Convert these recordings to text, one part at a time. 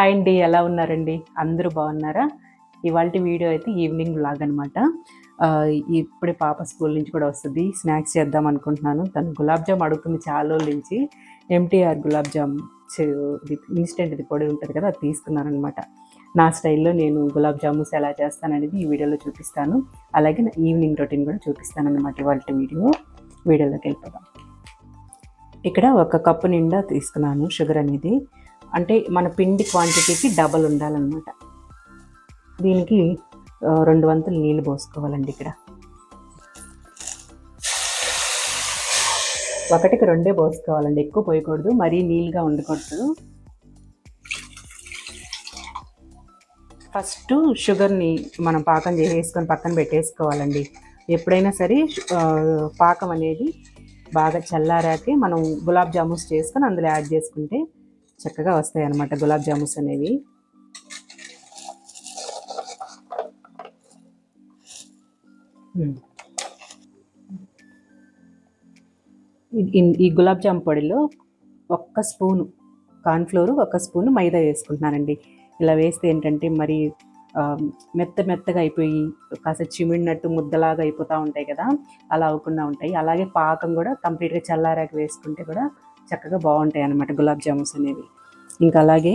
Hi అండి, ఎలా ఉన్నారండి? అందరూ బాగున్నారా? ఇవాల్టి వీడియో అయితే ఈవినింగ్ వ్లాగ్ అనమాట. ఇప్పుడే పాప స్కూల్ నుంచి కూడా వస్తుంది. స్నాక్స్ చేద్దాం అనుకుంటున్నాను. తను గులాబ్ జామ్ అడుగుతుంది చాలా రోజుల నుంచి. ఎంటీఆర్ గులాబ్ జామ్ ఇన్స్టెంట్ ఇది పొడి ఉంటుంది కదా, అది తీసుకున్నాను. నా స్టైల్లో నేను గులాబ్ జామున్స్ ఎలా చేస్తాననేది ఈ వీడియోలో చూపిస్తాను. అలాగే నా ఈవినింగ్ రొటీన్ కూడా చూపిస్తాను అనమాట ఇవాల్టి వీడియోలోకి వెళ్ళిపోదాం. ఇక్కడ 1 కప్పు నిండా తీసుకున్నాను షుగర్ అనేది. అంటే మన పిండి క్వాంటిటీకి డబల్ ఉండాలన్నమాట. దీనికి 2 వంతులు నీళ్ళు పోసుకోవాలండి. ఇక్కడ 1కి 2 పోసుకోవాలండి, ఎక్కువ పోయకూడదు, మరీ నీళ్ళుగా ఉండకూడదు. ఫస్ట్ షుగర్ని మనం పాకం చేసేసుకొని పక్కన పెట్టేసుకోవాలండి. ఎప్పుడైనా సరే పాకం అనేది బాగా చల్లారాకే మనం గులాబ్ జామున్స్ చేసుకొని అందులో యాడ్ చేసుకుంటే చక్కగా వస్తాయి అన్నమాట గులాబ్ జామున్స్ అనేవి. ఈ గులాబ్ జామ్ పొడిలో 1 స్పూను కార్న్ఫ్లోర్, 1 స్పూను మైదా వేసుకుంటున్నానండి. ఇలా వేస్తే ఏంటంటే మరి మెత్తగా అయిపోయి కాస్త చిమిడినట్టు ముద్దలాగా అయిపోతూ ఉంటాయి కదా, అలా అవ్వకుండా ఉంటాయి. అలాగే పాకం కూడా కంప్లీట్గా చల్లారాక వేసుకుంటే కూడా చక్కగా బాగుంటాయి అన్నమాట గులాబ్ జామున్స్ అనేవి. ఇంకా అలాగే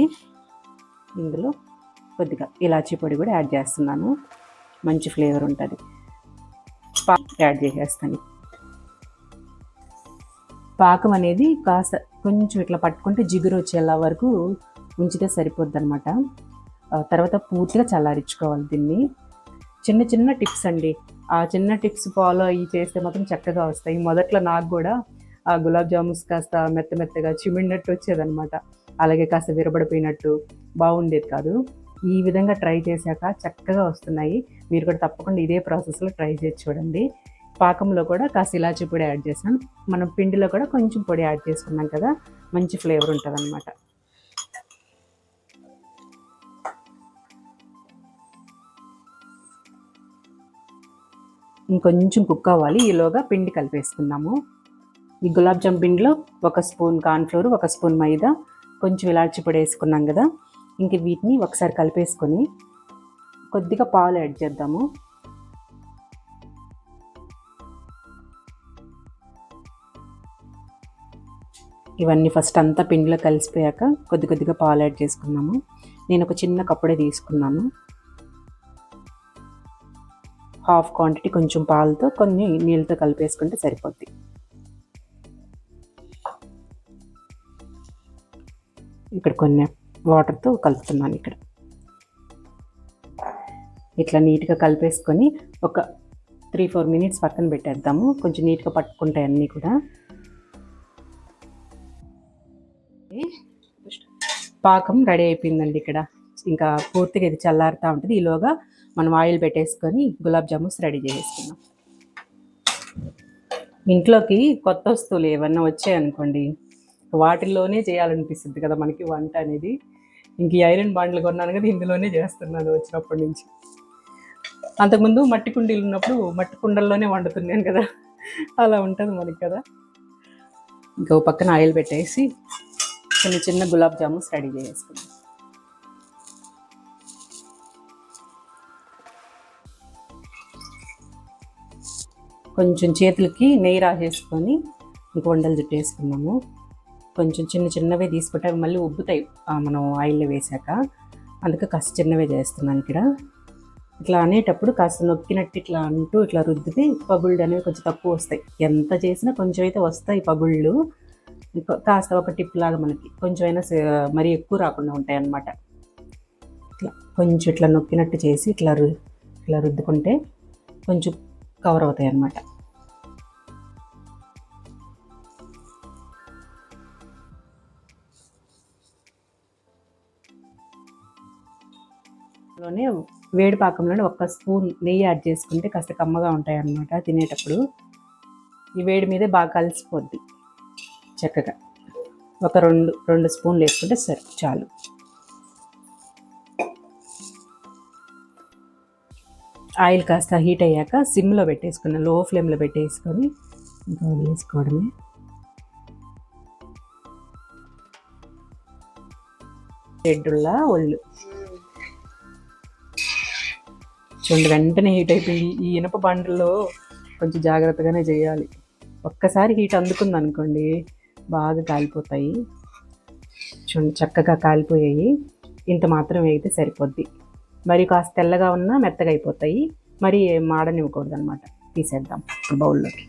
ఇందులో కొద్దిగా ఇలాచీ పొడి కూడా యాడ్ చేస్తున్నాను, మంచి ఫ్లేవర్ ఉంటుంది. యాడ్ చేసేస్తాను. పాకం అనేది కాస్త కొంచెం ఇట్లా పట్టుకుంటే జిగురు వచ్చేలా వరకు ఉంచితే సరిపోద్ది అనమాట. తర్వాత పూర్తిగా చల్లారించుకోవాలి దీన్ని. చిన్న టిప్స్ అండి, ఆ చిన్న టిప్స్ ఫాలో అయ్యి చేస్తే మాత్రం చక్కగా వస్తాయి. మొదట్లో నాకు కూడా ఆ గులాబ్ జామున్స్ కాస్త మెత్తగా చిమిడినట్టు వచ్చేదనమాట. అలాగే కాస్త విరబడిపోయినట్టు బాగుండేది కాదు. ఈ విధంగా ట్రై చేశాక చక్కగా వస్తున్నాయి. మీరు కూడా తప్పకుండా ఇదే ప్రాసెస్లో ట్రై చేసి చూడండి. పాకంలో కూడా కాస్త ఇలాచీ పొడి యాడ్ చేసాను. మనం పిండిలో కూడా కొంచెం పొడి యాడ్ చేసుకున్నాం కదా, మంచి ఫ్లేవర్ ఉంటుంది అనమాట. ఇంకొంచెం కుక్ అవ్వాలి. ఈలోగా పిండి కలిపేసుకున్నాము. ఈ గులాబ్ జామ్ పిండిలో 1 స్పూన్ కార్న్ఫ్లోర్, 1 స్పూన్ మైదా, కొంచెం ఇలాచి పొడి వేసుకున్నాం కదా. ఇంక వీటిని ఒకసారి కలిపేసుకొని కొద్దిగా పాలు యాడ్ చేద్దాము. ఇవన్నీ ఫస్ట్ అంతా పిండిలో కలిసిపోయాక కొద్దిగా పాలు యాడ్ చేసుకున్నాము. నేను ఒక చిన్న కప్పుడే తీసుకున్నాను. హాఫ్ క్వాంటిటీ కొంచెం పాలతో కొన్ని నీళ్ళతో కలిపేసుకుంటే సరిపోద్ది. ఇక్కడ కొన్ని వాటర్తో కలుపుతున్నాను. ఇక్కడ ఇట్లా నీట్గా కలిపేసుకొని ఒక 3-4 మినిట్స్ పక్కన పెట్టేద్దాము. కొంచెం నీట్గా పట్టుకుంటాయి అన్నీ కూడా. పాకం రెడీ అయిపోయిందండి. ఇక్కడ ఇంకా పూర్తిగా ఇది చల్లారుతూ ఉంటుంది. ఈలోగా మనం ఆయిల్ పెట్టేసుకొని గులాబ్ జామున్స్ రెడీ చేసేసుకున్నాం. ఇంట్లోకి కొత్త వస్తువులు ఏమన్నా వచ్చాయనుకోండి, వాటిల్లోనే చేయాలనిపిస్తుంది కదా మనకి వంట అనేది. ఇంక ఈ ఐరన్ బాండ్లు కొన్నాను కదా, ఇందులోనే చేస్తున్నాను వచ్చినప్పటి నుంచి. అంతకుముందు మట్టి కుండీలు ఉన్నప్పుడు మట్టి కుండల్లోనే వండుతున్నాను కదా, అలా ఉంటుంది మనకి కదా. ఇంకో పక్కన ఆయిల్ పెట్టేసి చిన్న గులాబ్ జామున్స్ రెడీ చేసుకున్నాం. కొంచెం చేతులకి నెయ్యి రాసేసుకొని ఇంక వండలు చుట్టేసుకున్నాము. కొంచెం చిన్నవే తీసుకుంటే అవి మళ్ళీ ఉబ్బుతాయి మనం ఆయిల్లో వేసాక, అందుకే కాస్త చిన్నవే చేస్తున్నాను. ఇక్కడ ఇట్లా అనేటప్పుడు కాస్త నొక్కినట్టు ఇట్లా అంటూ ఇట్లా రుద్దితే పగుళ్ళు అనేవి కొంచెం తక్కువ వస్తాయి. ఎంత చేసినా కొంచెం అయితే వస్తాయి పగుళ్ళు. కాస్త ఒక టిప్ లాగా మనకి కొంచెం అయినా మరీ ఎక్కువ రాకుండా ఉంటాయి అన్నమాట. ఇట్లా కొంచెం ఇట్లా నొక్కినట్టు చేసి ఇట్లా రుద్దుకుంటే కొంచెం కవర్ అవుతాయి అన్నమాట. లోనే వేడి పాకంలోనే 1 స్పూన్ నెయ్యి యాడ్ చేసుకుంటే కాస్త కమ్మగా ఉంటాయి అన్నమాట తినేటప్పుడు. ఈ వేడి మీదే బాగా కలిసిపోద్ది చక్కగా. ఒక 2 స్పూన్లు వేసుకుంటే సరే చాలు. ఆయిల్ కాస్త హీట్ అయ్యాక సిమ్లో పెట్టేసుకున్నాను, లో ఫ్లేమ్లో పెట్టేసుకొని ఇంకా వేసుకోవడమే. రెడ్డుల్లా ఒళ్ళు చూడండి, వెంటనే హీట్ అయిపోయింది. ఈ ఇనప బండల్లో కొంచెం జాగ్రత్తగానే చేయాలి. ఒక్కసారి హీట్ అందుకుంది అనుకోండి బాగా కాలిపోతాయి. చూడండి చక్కగా కాలిపోయాయి. ఇంత మాత్రం వేగితే సరిపోద్ది. మరి కాస్త తెల్లగా ఉన్నా మెత్తగా అయిపోతాయి. మరి మాడనివ్వకూడదు అనమాట. తీసేద్దాం బౌల్లోకి.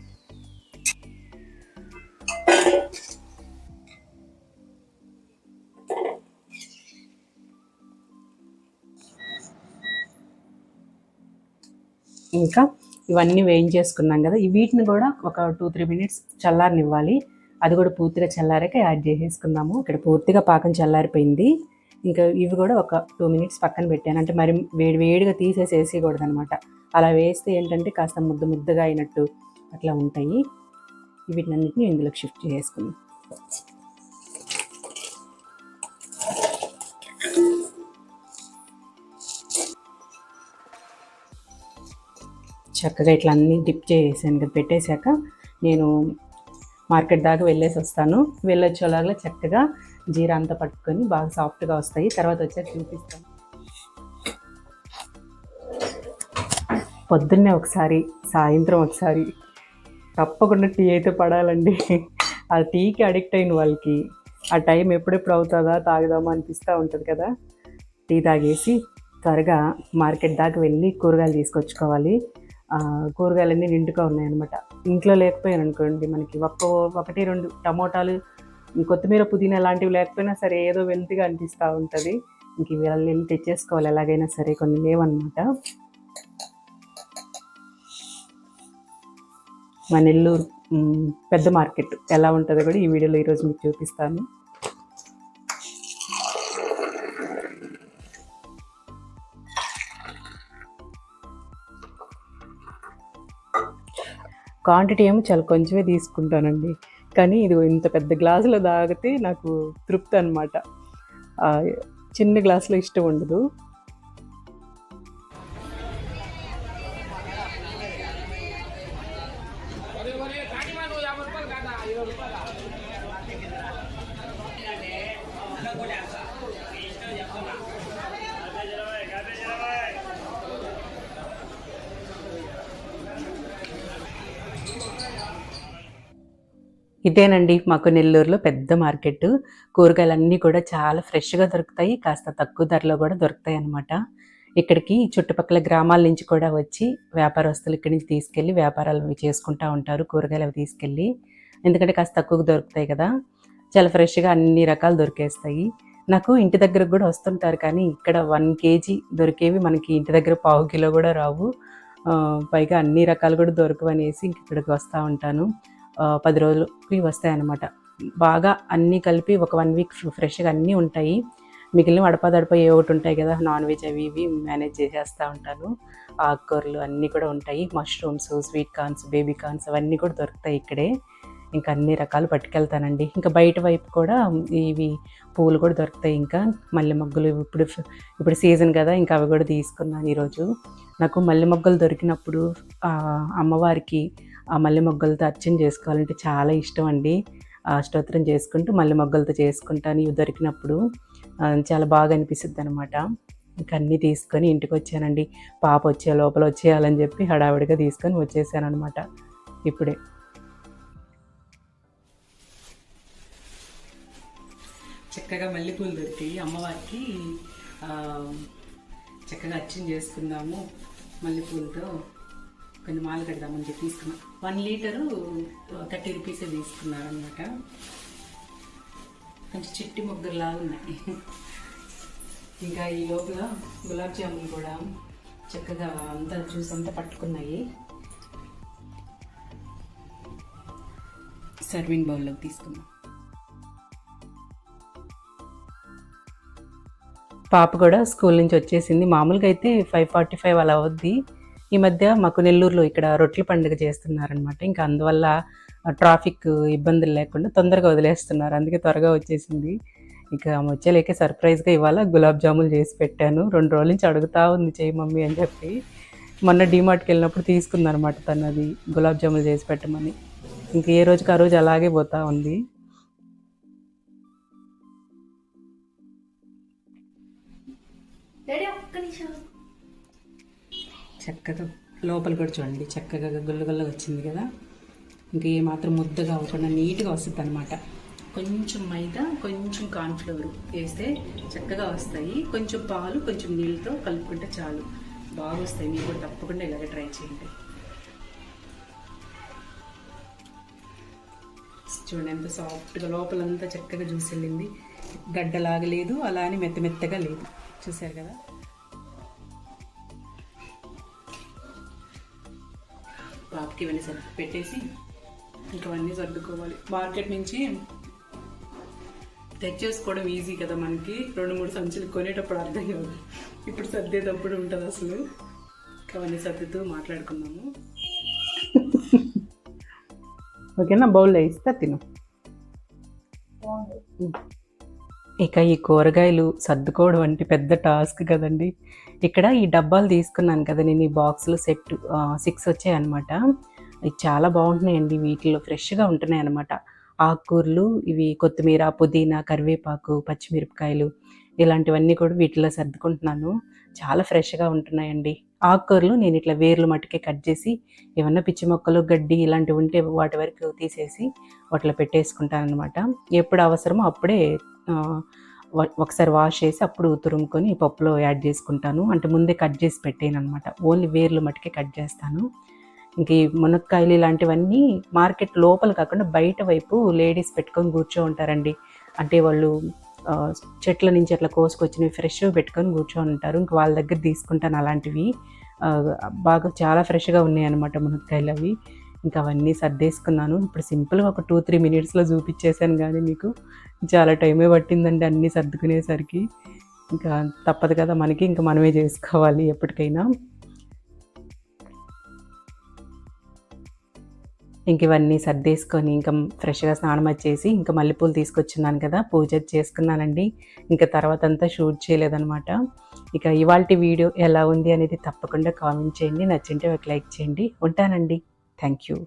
ఇంకా ఇవన్నీ వేయించేసుకున్నాం కదా, వీటిని కూడా ఒక 2-3 మినిట్స్ చల్లారనివ్వాలి. అది కూడా పూర్తిగా చల్లారాక యాడ్ చేసేసుకుందాము. ఇక్కడ పూర్తిగా పాకం చల్లారిపోయింది. ఇంకా ఇవి కూడా ఒక 2 మినిట్స్ పక్కన పెట్టాను. అంటే మరి వేడిగా తీసేసి వేసేయకూడదు అనమాట. అలా వేస్తే ఏంటంటే కాస్త ముద్దగా అయినట్టు అట్లా ఉంటాయి. వీటినన్నిటిని ఇందులోకి షిఫ్ట్ చేసుకుందాం. చక్కగా ఇట్లా అన్నీ డిప్ చేసాను కదా, పెట్టేశాక నేను మార్కెట్ దాకా వెళ్ళేసి వస్తాను. వెళ్ళొచ్చేలాగా చక్కగా జీరా అంతా పట్టుకొని బాగా సాఫ్ట్గా వస్తాయి. తర్వాత వచ్చాక చూపిస్తాను. పొద్దున్నే ఒకసారి, సాయంత్రం ఒకసారి తప్పకుండా టీ అయితే పడాలండి. ఆ టీకి అడిక్ట్ అయిన వాళ్ళకి ఆ టైం ఎప్పుడెప్పుడు అవుతుందా తాగుదామా అనిపిస్తూ ఉంటుంది కదా. టీ తాగేసి త్వరగా మార్కెట్ దాకా వెళ్ళి కూరగాయలు తీసుకొచ్చుకోవాలి. కూరగాయలన్నీ నిండుగా ఉన్నాయన్నమాట. ఇంట్లో లేకపోయాను అనుకోండి, మనకి 1-2 టమోటాలు, కొత్తిమీర, పుదీనా లాంటివి లేకపోయినా సరే ఏదో వెల్తిగా అనిపిస్తూ ఉంటుంది. ఇంక వెళ్ళి తెచ్చేసుకోవాలి ఎలాగైనా సరే. కొన్ని లేవన్నమాట. మా నెల్లూరు పెద్ద మార్కెట్ ఎలా ఉంటుందో కూడా ఈ వీడియోలో ఈరోజు మీకు చూపిస్తాను. క్వాంటిటీ ఏమో చాలా కొంచెమే తీసుకుంటానండి, కానీ ఇది ఇంత పెద్ద గ్లాసులో తాగితే నాకు తృప్తి అనమాట. చిన్న గ్లాసులో ఇష్టం ఉండదు. ఇదేనండి మాకు నెల్లూరులో పెద్ద మార్కెట్. కూరగాయలన్నీ కూడా చాలా ఫ్రెష్గా దొరుకుతాయి, కాస్త తక్కువ ధరలో కూడా దొరుకుతాయి అన్నమాట. ఇక్కడికి చుట్టుపక్కల గ్రామాల నుంచి కూడా వచ్చి వ్యాపారస్తులు ఇక్కడి నుంచి తీసుకెళ్ళి వ్యాపారాలు చేసుకుంటూ ఉంటారు. కూరగాయలు అవి తీసుకెళ్ళి, ఎందుకంటే కాస్త తక్కువగా దొరుకుతాయి కదా, చాలా ఫ్రెష్గా అన్ని రకాలు దొరికేస్తాయి. నాకు ఇంటి దగ్గరకు కూడా వస్తుంటారు, కానీ ఇక్కడ 1 కేజీ దొరికేవి మనకి ఇంటి దగ్గర 1/2 కిలో కూడా రావు. పైగా అన్ని రకాలు కూడా దొరకవనేసి ఇంక ఇక్కడికి వస్తూ ఉంటాను. 10 రోజులకి వస్తాయన్నమాట. బాగా అన్నీ కలిపి ఒక 1 వీక్ ఫ్రెష్గా అన్నీ ఉంటాయి. మిగిలిన అడపదడప ఏ ఒకటి ఉంటాయి కదా, నాన్ వెజ్ అవి ఇవి మేనేజ్ చేసేస్తూ ఉంటాను. ఆకుకూరలు అన్నీ కూడా ఉంటాయి. Mushrooms, sweet corns, baby corns అవన్నీ కూడా దొరుకుతాయి ఇక్కడే. ఇంకా అన్ని రకాలు పట్టుకెళ్తానండి. ఇంకా బయట వైపు కూడా ఇవి పువ్వులు కూడా దొరుకుతాయి. ఇంకా మల్లె మొగ్గలు ఇప్పుడు సీజన్ కదా, ఇంకా అవి కూడా తీసుకున్నాను ఈరోజు. నాకు మల్లె మొగ్గలు దొరికినప్పుడు అమ్మవారికి ఆ మల్లె మొగ్గలతో అర్చన చేసుకోవాలంటే చాలా ఇష్టం అండి. స్తోత్రం చేసుకుంటూ మల్లె మొగ్గలతో చేసుకుంటాను ఇవి దొరికినప్పుడు. చాలా బాగా అనిపిస్తుంది అనమాట. ఇంకా అన్నీ తీసుకొని ఇంటికి వచ్చానండి. పాప వచ్చే లోపల వచ్చేయాలని చెప్పి హడావిడిగా తీసుకొని వచ్చేసాను అనమాట ఇప్పుడే. చక్కగా మల్లెపూలు దొరికాయి అమ్మవారికి. చక్కగా అర్చన చేసుకుందాము మల్లెపూలతో. కొన్ని మాలు కడదామని చెప్పి తీసుకున్నాం. 1 లీటరు 30 రూపీసే తీసుకున్నారు అనమాట. కొంచెం చిట్టి మొగ్గలాగా ఉన్నాయి. ఇంకా ఈ లోపల గులాబ్ జామున్ కూడా చక్కగా అంతా జ్యూస్ అంతా పట్టుకున్నాయి. సర్వింగ్ బౌల్లోకి తీసుకున్నాం. పాప కూడా స్కూల్ నుంచి వచ్చేసింది. మామూలుగా అయితే 5:45 అలా అవుద్ది. ఈ మధ్య మాకు నెల్లూరులో ఇక్కడ రొట్టెల పండుగ చేస్తున్నారనమాట. ఇంకా అందువల్ల ట్రాఫిక్ ఇబ్బందులు లేకుండా తొందరగా వదిలేస్తున్నారు, అందుకే త్వరగా వచ్చేసింది. ఇక వచ్చేలేకే సర్ప్రైజ్గా ఇవాళ గులాబ్ జాములు చేసి పెట్టాను. 2 రోజుల నుంచి అడుగుతా ఉంది చేయి మమ్మీ అని చెప్పి. మొన్న డీమార్ట్కి వెళ్ళినప్పుడు తీసుకుందనమాట తను అది గులాబ్ జాములు చేసి పెట్టమని. ఇంక ఏ రోజుకి ఆ రోజు అలాగే పోతూ ఉంది. చక్కగా లోపల కూడా చూడండి, చక్కగా గుల్లగుల్లగా వచ్చింది కదా. ఇంకా ఏమాత్రం ముద్దగా అవ్వకుండా నీట్గా వస్తుంది అనమాట. కొంచెం మైదా, కొంచెం కార్న్ఫ్లవర్ వేస్తే చక్కగా వస్తాయి. కొంచెం పాలు, కొంచెం నీళ్ళతో కలుపుకుంటే చాలు, బాగా వస్తాయి. మీరు కూడా తప్పకుండా ఇలాగే ట్రై చేయండి. చూడండి ఎంత సాఫ్ట్గా, లోపలంతా చక్కగా జ్యూస్ వెళ్ళింది. గడ్డలాగా లేదు, అలా అని మెత్త మెత్తగా లేదు. చూసారు కదా. బాబుకి ఇవన్నీ పెట్టేసి ఇంకా అన్నీ సర్దుకోవాలి. మార్కెట్ నుంచి తెచ్చేసుకోవడం ఈజీ కదా మనకి. 2-3 సంచులు కొనేటప్పుడు అర్థం కాదు, ఇప్పుడు సర్దేటప్పుడు ఉంటుంది అసలు. అవన్నీ సర్దుతూ మాట్లాడుకున్నాము. ఓకేనా, బౌల్లో ఇస్తా తిను. ఇక ఈ కూరగాయలు సర్దుకోవడం అంటే పెద్ద టాస్క్ కదండి. ఇక్కడ ఈ డబ్బాలు తీసుకున్నాను కదా నేను, ఈ బాక్సులు సెట్ 6 వచ్చాయన్నమాట. ఇవి చాలా బాగుంటున్నాయండి, వీటిలో ఫ్రెష్గా ఉంటున్నాయి అన్నమాట. ఆకుకూరలు ఇవి కొత్తిమీర, పుదీనా, కరివేపాకు, పచ్చిమిరపకాయలు ఇలాంటివన్నీ కూడా వీటిలో సర్దుకుంటున్నాను. చాలా ఫ్రెష్గా ఉంటున్నాయండి. ఆకుకూరలు నేను ఇట్లా వేర్లు మట్టుకే కట్ చేసి, ఏమన్నా పిచ్చి మొక్కలు, గడ్డి ఇలాంటివి ఉంటే వాటి వరకు తీసేసి వాటిలో పెట్టేసుకుంటాను అనమాట. ఎప్పుడు అవసరమో అప్పుడే ఒకసారి వాష్ చేసి అప్పుడు తురుముకొని పప్పులో యాడ్ చేసుకుంటాను. అంటే ముందే కట్ చేసి పెట్టాను అనమాట, ఓన్లీ వేర్లు మట్టుకే కట్ చేస్తాను. ఇంక ఈ మునక్కాయలు ఇలాంటివన్నీ మార్కెట్ లోపల కాకుండా బయట వైపు లేడీస్ పెట్టుకొని కూర్చో ఉంటారండి. అంటే వాళ్ళు చెట్ల నుంచి అట్లా కోసుకొచ్చినవి ఫ్రెష్గా పెట్టుకొని కూర్చొని ఉంటారు. ఇంక వాళ్ళ దగ్గర తీసుకుంటాను అలాంటివి. బాగా చాలా ఫ్రెష్గా ఉన్నాయి అనమాట మునక్కాయలు అవి. ఇంకా అవన్నీ సర్దేసుకున్నాను. ఇప్పుడు సింపుల్గా ఒక 2-3 మినిట్స్లో చూపించేశాను, కానీ మీకు చాలా టైమే పట్టిందండి అన్నీ సర్దుకునేసరికి. ఇంకా తప్పదు కదా మనకి, ఇంకా మనమే చేసుకోవాలి ఎప్పటికైనా. ఇంక ఇవన్నీ సర్దేసుకొని ఇంకా ఫ్రెష్గా స్నానం వచ్చేసి ఇంకా మల్లెపూలు తీసుకొచ్చున్నాను కదా, పూజ చేసుకున్నానండి. ఇంకా తర్వాత అంతా షూట్ చేయలేదనమాట. ఇక ఇవాల్టి వీడియో ఎలా ఉంది అనేది తప్పకుండా కామెంట్ చేయండి. నచ్చింటే ఒక లైక్ చేయండి. ఉంటానండి. Thank you.